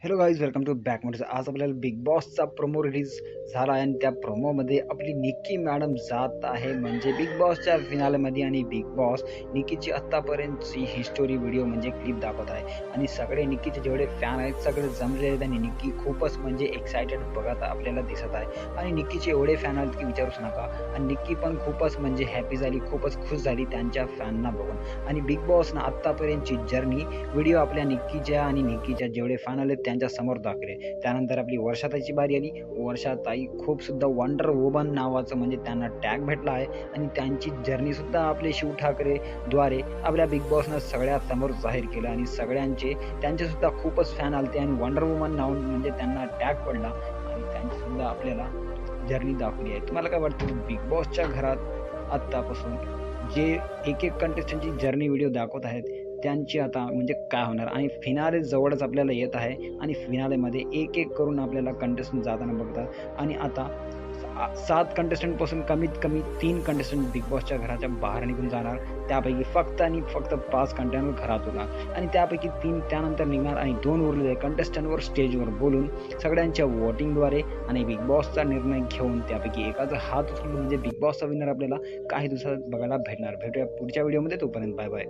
Hello guys, welcome to back. म्हणजे आज आपल्याला बिग बॉसचा प्रोमो रिलीज झाला आहे आणि त्या प्रोमोमध्ये आपली निक्की मॅडम जात आहे म्हणजे बिग बॉसच्या फिनालेमध्ये. आणि बिग बॉस निक्कीची आत्तापर्यंतची हिस्टोरी व्हिडिओ म्हणजे क्लिप दाखवत आहे आणि सगळे निक्कीचे जेवढे फॅन आहेत सगळे जमले आहेत आणि निक्की खूपच म्हणजे एक्सायटेड बघत आपल्याला दिसत आहे. आणि निक्कीचे एवढे फॅन आहेत की विचारूच नका. आणि निक्की पण खूपच म्हणजे हॅपी झाली, खूपच खुश झाली त्यांच्या फॅनना बघून. आणि बिग बॉसनं आत्तापर्यंतची जर्नी व्हिडिओ आपल्या निक्कीच्या आणि निक्कीच्या जेवढे फॅन आले त्यांच्या समोर दाखवले. त्यानंतर आपली वर्षाताईची बारी आली. वर्षाताई खूप सुद्धा वंडर वुमन नावाचं म्हणजे त्यांना टॅग भेटला आहे आणि त्यांची जर्नी सुद्धा आपले शिव ठाकरे द्वारे आपल्या बिग बॉसनं सगळ्यात समोर जाहीर केलं आणि सगळ्यांचे त्यांचे सुद्धा खूपच फॅन आलते आणि वंडर वुमन नाव म्हणजे त्यांना टॅग पडला आणि त्यांची सुद्धा आपल्याला जर्नी दाखवली आहे. तुम्हाला काय वाटतं बिग बॉसच्या घरात आत्तापासून जे एक कंटेस्टंटची जर्नी व्हिडिओ दाखवत आहेत त्यांची आता म्हणजे काय होणार? आणि फिनाले जवळच आपल्याला येत आहे आणि फिनालेमध्ये एक करून आपल्याला कंटेस्टंट जाताना बघतात. आणि आता 7 कंटेस्टंटपासून कमीत कमी 3 कंटेस्टंट बिग बॉसच्या घराच्या बाहेर निघून जाणार. त्यापैकी फक्त आणि फक्त 5 कंटेस्टंट घरात होणार आणि त्यापैकी 3 त्यानंतर निघणार आणि 2 उरलेले कंटेस्टंटवर स्टेजवर बोलून सगळ्यांच्या वोटिंगद्वारे आणि बिग बॉसचा निर्णय घेऊन त्यापैकी एकाचा हात उचलून म्हणजे बिग बॉसचा विनर आपल्याला काही दिवसात बघायला भेटणार. भेटूया पुढच्या व्हिडिओमध्ये. तोपर्यंत बाय बाय.